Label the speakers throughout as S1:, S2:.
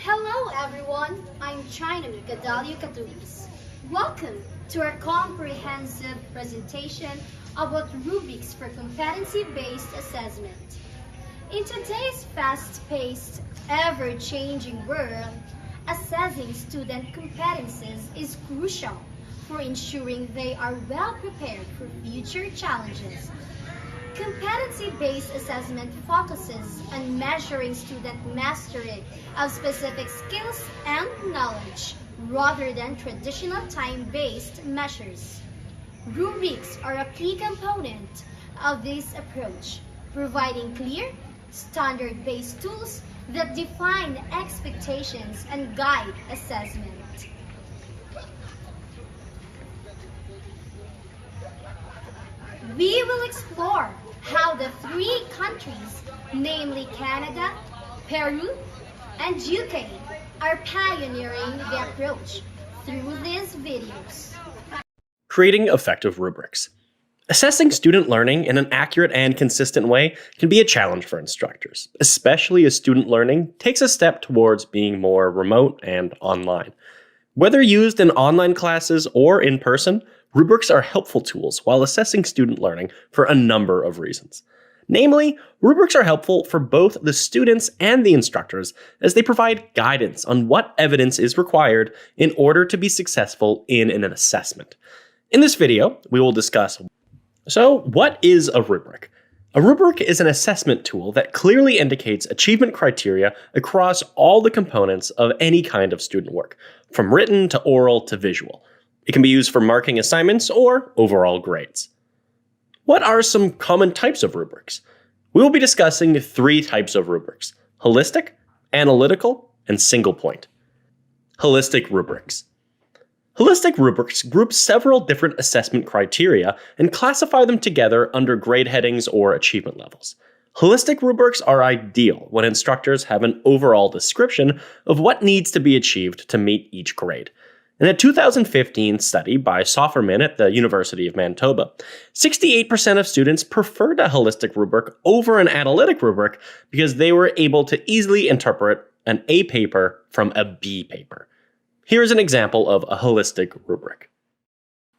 S1: Hello everyone, I'm China Gadalio Katulis. Welcome to our comprehensive presentation about rubrics for competency-based assessment. In today's fast-paced, ever-changing world, assessing student competencies is crucial for ensuring they are well prepared for future challenges. Competency-based assessment focuses on measuring student mastery of specific skills and knowledge rather than traditional time-based measures. Rubrics are a key component of this approach, providing clear, standard-based tools that define expectations and guide assessment. We will explore how the three countries, namely Canada, Peru, and UK, are pioneering the approach through these videos.
S2: Creating effective rubrics. Assessing student learning in an accurate and consistent way can be a challenge for instructors, especially as student learning takes a step towards being more remote and online. Whether used in online classes or in person, rubrics are helpful tools while assessing student learning for a number of reasons. Namely, rubrics are helpful for both the students and the instructors as they provide guidance on what evidence is required in order to be successful in an assessment. In this video, we will discuss, so what is a rubric? A rubric is an assessment tool that clearly indicates achievement criteria across all the components of any kind of student work, from written to oral to visual. It can be used for marking assignments or overall grades. What are some common types of rubrics? We will be discussing three types of rubrics: holistic, analytical, and single point. Holistic rubrics. Holistic rubrics group several different assessment criteria and classify them together under grade headings or achievement levels. Holistic rubrics are ideal when instructors have an overall description of what needs to be achieved to meet each grade. In a 2015 study by Sofferman at the University of Manitoba, 68% of students preferred a holistic rubric over an analytic rubric because they were able to easily interpret an A paper from a B paper. Here's an example of a holistic rubric.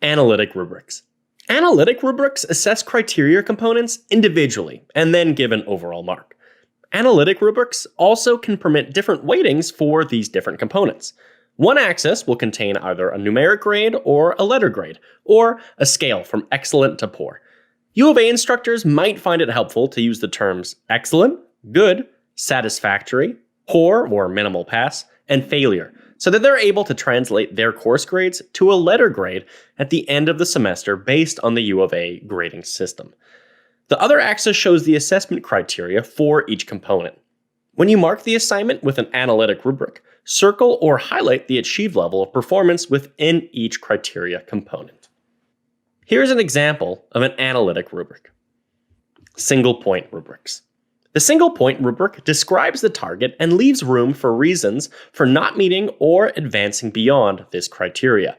S2: Analytic rubrics. Analytic rubrics assess criteria components individually and then give an overall mark. Analytic rubrics also can permit different weightings for these different components. One axis will contain either a numeric grade or a letter grade, or a scale from excellent to poor. U of A instructors might find it helpful to use the terms excellent, good, satisfactory, poor or minimal pass, and failure, so that they're able to translate their course grades to a letter grade at the end of the semester based on the U of A grading system. The other axis shows the assessment criteria for each component. When you mark the assignment with an analytic rubric, circle or highlight the achieved level of performance within each criteria component. Here's an example of an analytic rubric. Single point rubrics. The single point rubric describes the target and leaves room for reasons for not meeting or advancing beyond this criteria.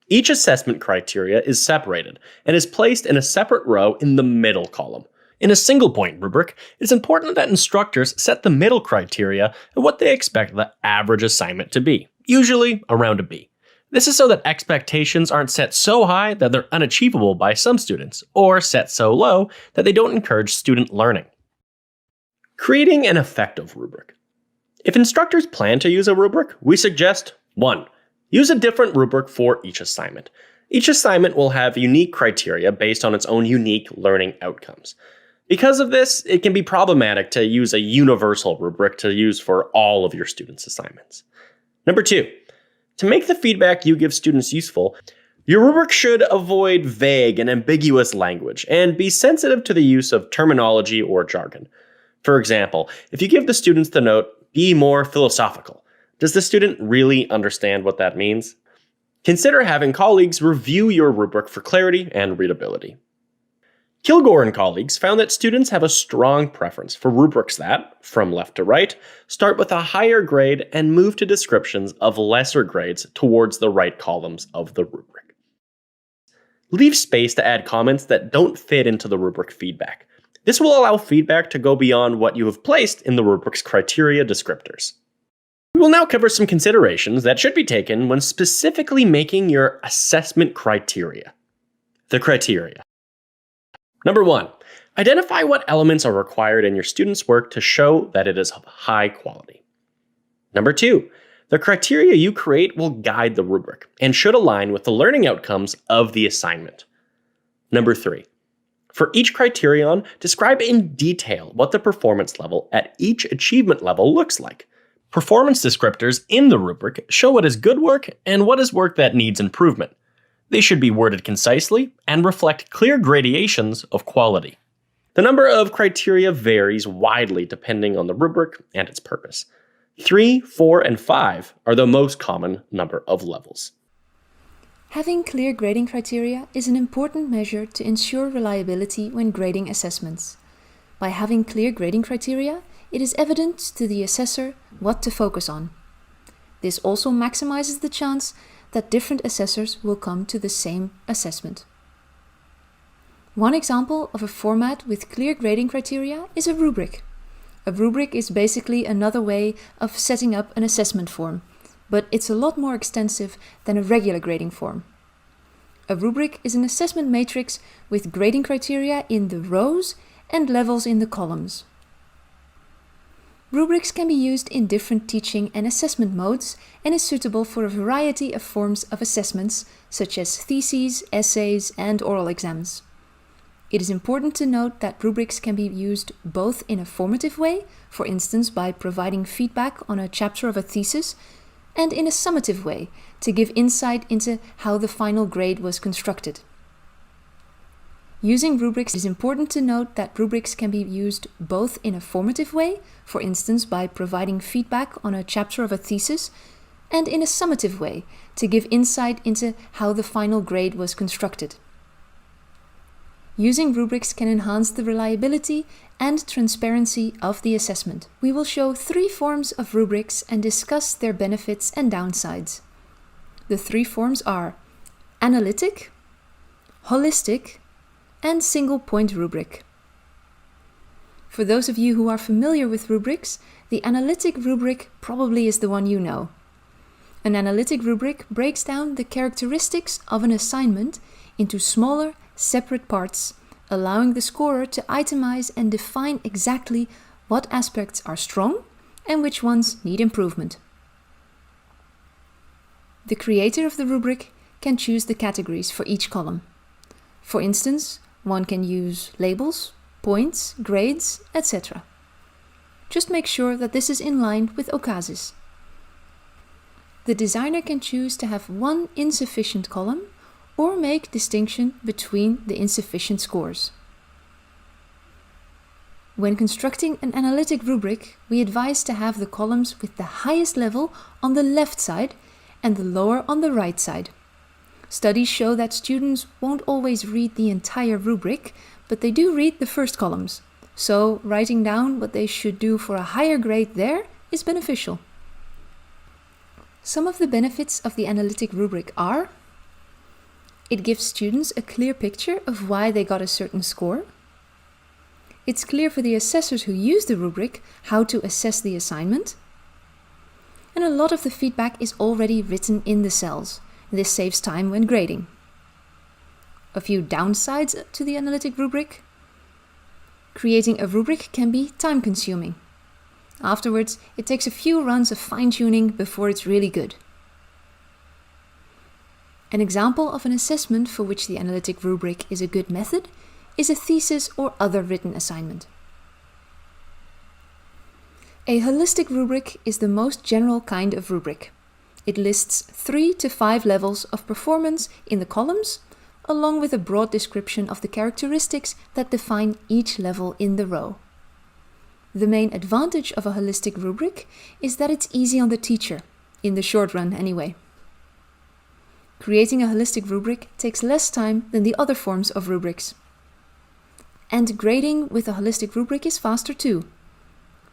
S2: Each assessment criteria is separated and is placed in a separate row in the middle column. In a single point rubric, it's important that instructors set the middle criteria at what they expect the average assignment to be, usually around a B. This is so that expectations aren't set so high that they're unachievable by some students, or set so low that they don't encourage student learning. Creating an effective rubric. If instructors plan to use a rubric, we suggest 1. Use a different rubric for each assignment. Each assignment will have unique criteria based on its own unique learning outcomes. Because of this, it can be problematic to use a universal rubric to use for all of your students' assignments. Number 2, to make the feedback you give students useful, your rubric should avoid vague and ambiguous language and be sensitive to the use of terminology or jargon. For example, if you give the students the note, "Be more philosophical," does the student really understand what that means? Consider having colleagues review your rubric for clarity and readability. Kilgore and colleagues found that students have a strong preference for rubrics that, from left to right, start with a higher grade and move to descriptions of lesser grades towards the right columns of the rubric. Leave space to add comments that don't fit into the rubric feedback. This will allow feedback to go beyond what you have placed in the rubric's criteria descriptors. We'll now cover some considerations that should be taken when specifically making your assessment criteria. The criteria. Number 1, identify what elements are required in your student's work to show that it is of high quality. Number 2, the criteria you create will guide the rubric and should align with the learning outcomes of the assignment. Number 3, for each criterion, describe in detail what the performance level at each achievement level looks like. Performance descriptors in the rubric show what is good work and what is work that needs improvement. They should be worded concisely and reflect clear gradations of quality. The number of criteria varies widely depending on the rubric and its purpose. 3, 4, and 5 are the most common number of levels.
S3: Having clear grading criteria is an important measure to ensure reliability when grading assessments. By having clear grading criteria, it is evident to the assessor what to focus on. This also maximizes the chance that different assessors will come to the same assessment. One example of a format with clear grading criteria is a rubric. A rubric is basically another way of setting up an assessment form, but it's a lot more extensive than a regular grading form. A rubric is an assessment matrix with grading criteria in the rows and levels in the columns. Rubrics can be used in different teaching and assessment modes and is suitable for a variety of forms of assessments, such as theses, essays, and oral exams. It is important to note that rubrics can be used both in a formative way, for instance by providing feedback on a chapter of a thesis, and in a summative way, to give insight into how the final grade was constructed. Using rubrics, it is important to note that rubrics can be used both in a formative way, for instance by providing feedback on a chapter of a thesis, and in a summative way, to give insight into how the final grade was constructed. Using rubrics can enhance the reliability and transparency of the assessment. We will show 3 forms of rubrics and discuss their benefits and downsides. The 3 forms are analytic, holistic, and single-point rubric. For those of you who are familiar with rubrics, the analytic rubric probably is the one you know. An analytic rubric breaks down the characteristics of an assignment into smaller, separate parts, allowing the scorer to itemize and define exactly what aspects are strong and which ones need improvement. The creator of the rubric can choose the categories for each column. For instance, one can use labels, points, grades, etc. Just make sure that this is in line with OCASIS. The designer can choose to have one insufficient column or make distinction between the insufficient scores. When constructing an analytic rubric, we advise to have the columns with the highest level on the left side and the lower on the right side. Studies show that students won't always read the entire rubric, but they do read the first columns. So writing down what they should do for a higher grade there is beneficial. Some of the benefits of the analytic rubric are: it gives students a clear picture of why they got a certain score. It's clear for the assessors who use the rubric how to assess the assignment. And a lot of the feedback is already written in the cells. This saves time when grading. A few downsides to the analytic rubric. Creating a rubric can be time-consuming. Afterwards, it takes a few runs of fine-tuning before it's really good. An example of an assessment for which the analytic rubric is a good method is a thesis or other written assignment. A holistic rubric is the most general kind of rubric. It lists 3 to 5 levels of performance in the columns, along with a broad description of the characteristics that define each level in the row. The main advantage of a holistic rubric is that it's easy on the teacher, in the short run anyway. Creating a holistic rubric takes less time than the other forms of rubrics. And grading with a holistic rubric is faster too.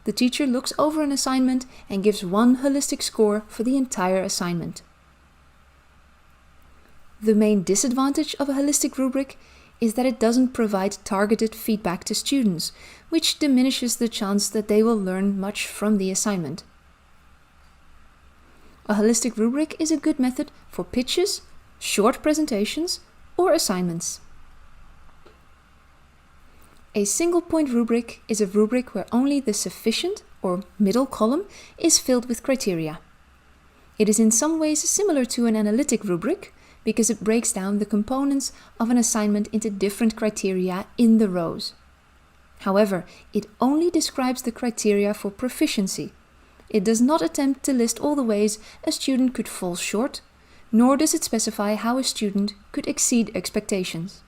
S3: The teacher looks over an assignment and gives one holistic score for the entire assignment. The main disadvantage of a holistic rubric is that it doesn't provide targeted feedback to students, which diminishes the chance that they will learn much from the assignment. a holistic rubric is a good method for pitches, short presentations, or assignments. A single-point rubric is a rubric where only the sufficient or middle column is filled with criteria. It is in some ways similar to an analytic rubric because it breaks down the components of an assignment into different criteria in the rows. However, it only describes the criteria for proficiency. It does not attempt to list all the ways a student could fall short, nor does it specify how a student could exceed expectations.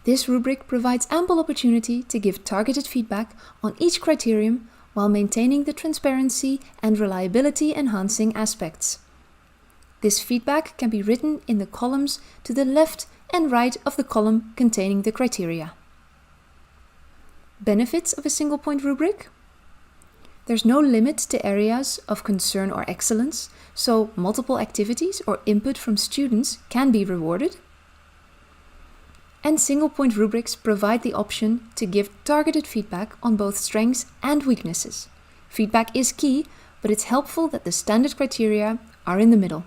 S3: This rubric provides ample opportunity to give targeted feedback on each criterion while maintaining the transparency and reliability enhancing aspects. This feedback can be written in the columns to the left and right of the column containing the criteria. Benefits of a single-point rubric? There's no limit to areas of concern or excellence, so multiple activities or input from students can be rewarded. And single-point rubrics provide the option to give targeted feedback on both strengths and weaknesses. Feedback is key, but it's helpful that the standard criteria are in the middle.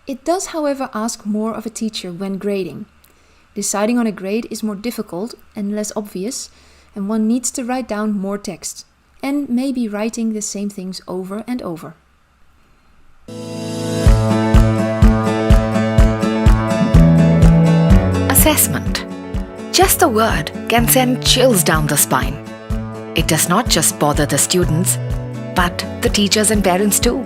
S3: It does, however, ask more of a teacher when grading. Deciding on a grade is more difficult and less obvious, and one needs to write down more text, and maybe writing the same things over and over.
S4: Assessment. Just the word can send chills down the spine. It does not just bother the students, but the teachers and parents too.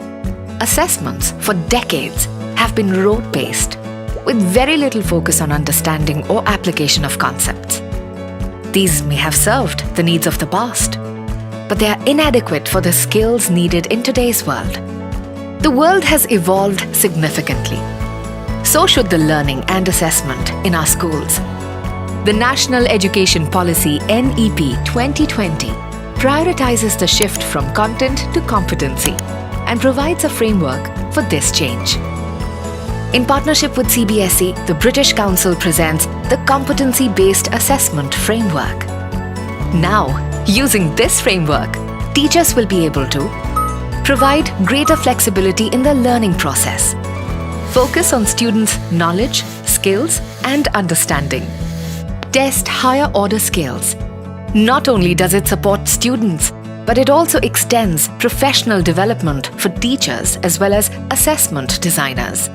S4: Assessments for decades have been rote-based, with very little focus on understanding or application of concepts. These may have served the needs of the past, but they are inadequate for the skills needed in today's world. The world has evolved significantly. So should the learning and assessment in our schools. The National Education Policy NEP 2020 prioritizes the shift from content to competency and provides a framework for this change. In partnership with CBSE, the British Council presents the Competency-Based Assessment Framework. Now, using this framework, teachers will be able to provide greater flexibility in the learning process, focus on students' knowledge, skills, and understanding, test higher order skills. Not only does it support students, but it also extends professional development for teachers as well as assessment designers.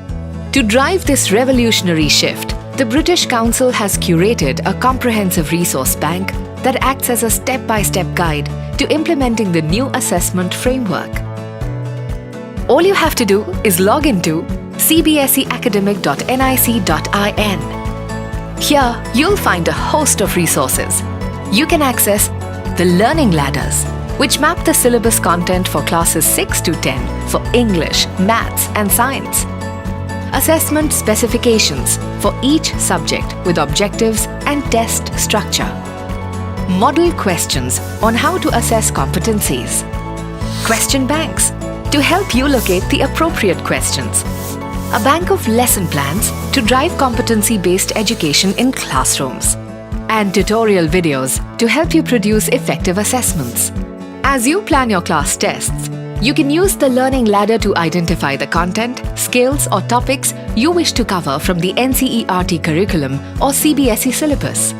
S4: To drive this revolutionary shift, the British Council has curated a comprehensive resource bank that acts as a step-by-step guide to implementing the new assessment framework. All you have to do is log into cbseacademic.nic.in. Here, you'll find a host of resources. You can access the learning ladders, which map the syllabus content for classes 6 to 10 for English, Maths, and Science. Assessment specifications for each subject with objectives and test structure. Model questions on how to assess competencies. Question banks to help you locate the appropriate questions. A bank of lesson plans to drive competency-based education in classrooms. And tutorial videos to help you produce effective assessments. As you plan your class tests, you can use the Learning Ladder to identify the content, skills, or topics you wish to cover from the NCERT curriculum or CBSE syllabus.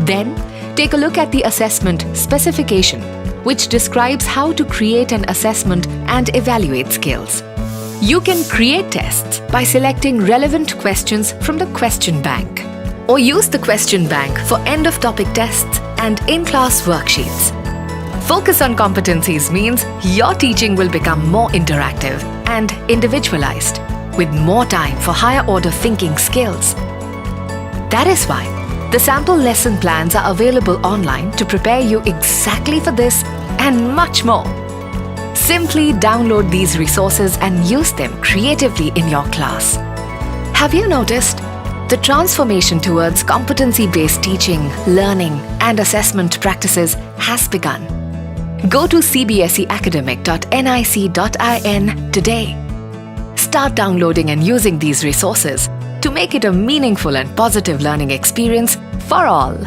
S4: Then, take a look at the assessment specification, which describes how to create an assessment and evaluate skills. You can create tests by selecting relevant questions from the question bank, or use the question bank for end-of-topic tests and in-class worksheets. Focus on competencies means your teaching will become more interactive and individualized, with more time for higher order thinking skills. That is why the sample lesson plans are available online to prepare you exactly for this and much more. Simply download these resources and use them creatively in your class. Have you noticed? The transformation towards competency-based teaching, learning, and assessment practices has begun. Go to cbseacademic.nic.in today. Start downloading and using these resources to make it a meaningful and positive learning experience for all.